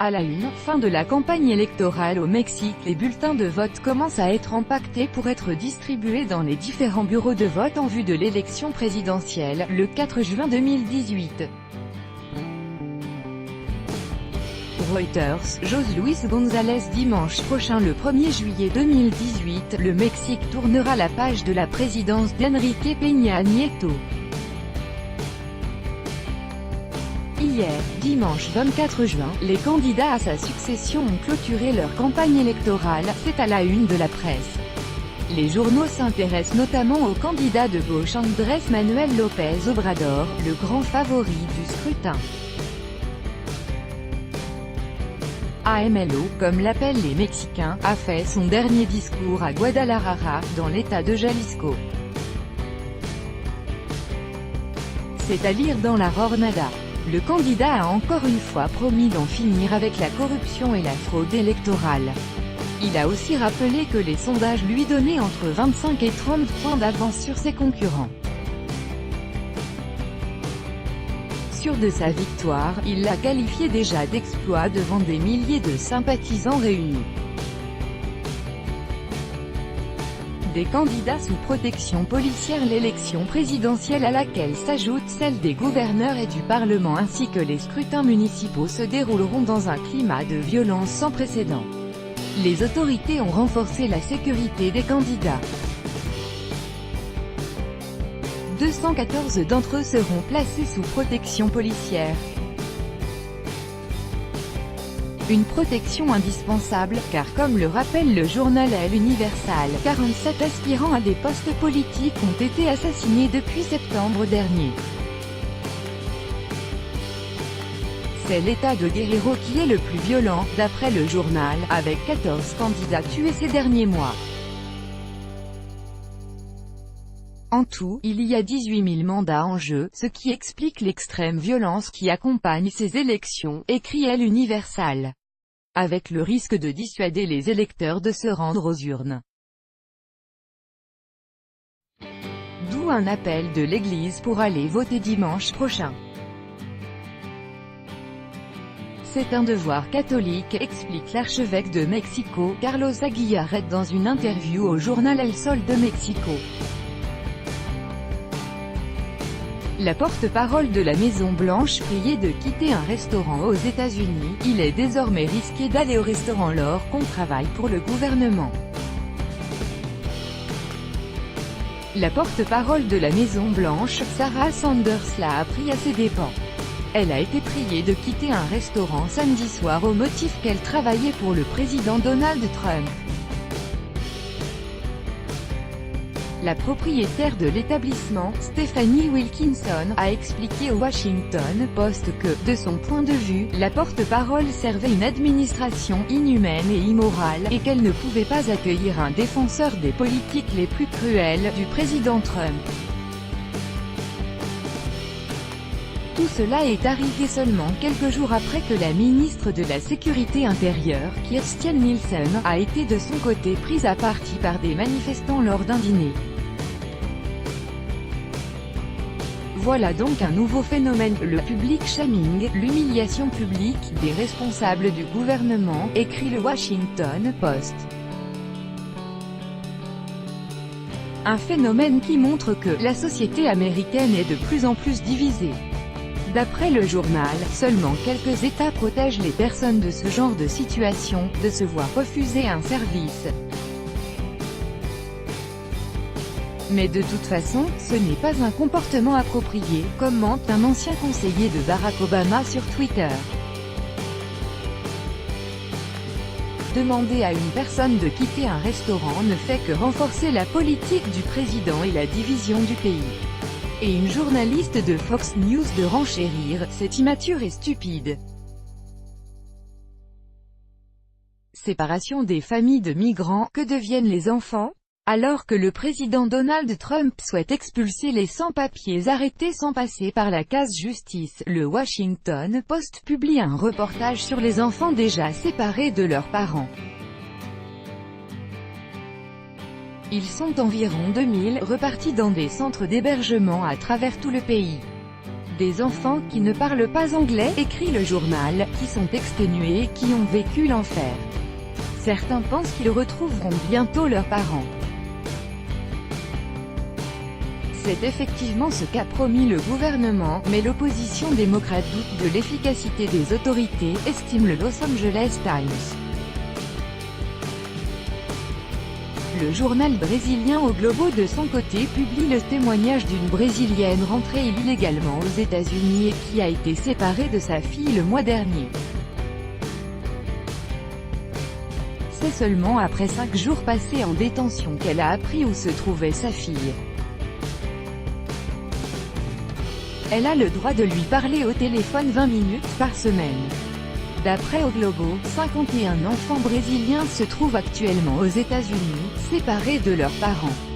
À la une, fin de la campagne électorale au Mexique, les bulletins de vote commencent à être empaquetés pour être distribués dans les différents bureaux de vote en vue de l'élection présidentielle, le 4 juin 2018. Reuters, José Luis González. Dimanche prochain le 1er juillet 2018, le Mexique tournera la page de la présidence d'Enrique Peña Nieto. Hier, dimanche 24 juin, les candidats à sa succession ont clôturé leur campagne électorale, c'est à la une de la presse. Les journaux s'intéressent notamment au candidat de gauche Andrés Manuel López Obrador, le grand favori du scrutin. AMLO, comme l'appellent les Mexicains, a fait son dernier discours à Guadalajara, dans l'état de Jalisco. C'est à lire dans la Jornada. Le candidat a encore une fois promis d'en finir avec la corruption et la fraude électorale. Il a aussi rappelé que les sondages lui donnaient entre 25 et 30 points d'avance sur ses concurrents. Sûr de sa victoire, il l'a qualifié déjà d'exploit devant des milliers de sympathisants réunis. Des candidats sous protection policière. L'élection présidentielle à laquelle s'ajoute celle des gouverneurs et du Parlement ainsi que les scrutins municipaux se dérouleront dans un climat de violence sans précédent. Les autorités ont renforcé la sécurité des candidats. 214 d'entre eux seront placés sous protection policière. Une protection indispensable, car comme le rappelle le journal El Universal, 47 aspirants à des postes politiques ont été assassinés depuis septembre dernier. C'est l'état de Guerrero qui est le plus violent, d'après le journal, avec 14 candidats tués ces derniers mois. En tout, il y a 18 000 mandats en jeu, ce qui explique l'extrême violence qui accompagne ces élections, écrit El Universal. Avec le risque de dissuader les électeurs de se rendre aux urnes. D'où un appel de l'Église pour aller voter dimanche prochain. C'est un devoir catholique, explique l'archevêque de Mexico, Carlos Aguilar dans une interview au journal El Sol de Mexico. La porte-parole de la Maison-Blanche priait de quitter un restaurant aux États-Unis. Il est désormais risqué d'aller au restaurant lors qu'on travaille pour le gouvernement. La porte-parole de la Maison-Blanche, Sarah Sanders, l'a appris à ses dépens. Elle a été priée de quitter un restaurant samedi soir au motif qu'elle travaillait pour le président Donald Trump. La propriétaire de l'établissement, Stephanie Wilkinson, a expliqué au Washington Post que, de son point de vue, la porte-parole servait une administration inhumaine et immorale, et qu'elle ne pouvait pas accueillir un défenseur des politiques les plus cruelles du président Trump. Tout cela est arrivé seulement quelques jours après que la ministre de la Sécurité intérieure, Kirstjen Nielsen, a été de son côté prise à partie par des manifestants lors d'un dîner. Voilà donc un nouveau phénomène, le public shaming, l'humiliation publique des responsables du gouvernement, écrit le Washington Post. Un phénomène qui montre que la société américaine est de plus en plus divisée. D'après le journal, seulement quelques États protègent les personnes de ce genre de situation, de se voir refuser un service. Mais de toute façon, ce n'est pas un comportement approprié, commente un ancien conseiller de Barack Obama sur Twitter. Demander à une personne de quitter un restaurant ne fait que renforcer la politique du président et la division du pays. Et une journaliste de Fox News de renchérir, c'est immature et stupide. Séparation des familles de migrants, que deviennent les enfants ? Alors que le président Donald Trump souhaite expulser les sans-papiers arrêtés sans passer par la case justice, le Washington Post publie un reportage sur les enfants déjà séparés de leurs parents. Ils sont environ 2000, repartis dans des centres d'hébergement à travers tout le pays. Des enfants qui ne parlent pas anglais, écrit le journal, qui sont exténués et qui ont vécu l'enfer. Certains pensent qu'ils retrouveront bientôt leurs parents. C'est effectivement ce qu'a promis le gouvernement, mais l'opposition démocrate doute de l'efficacité des autorités, estime le Los Angeles Times. Le journal brésilien O Globo de son côté publie le témoignage d'une Brésilienne rentrée illégalement aux États-Unis et qui a été séparée de sa fille le mois dernier. C'est seulement après 5 jours passés en détention qu'elle a appris où se trouvait sa fille. Elle a le droit de lui parler au téléphone 20 minutes par semaine. D'après O Globo, 51 enfants brésiliens se trouvent actuellement aux États-Unis, séparés de leurs parents.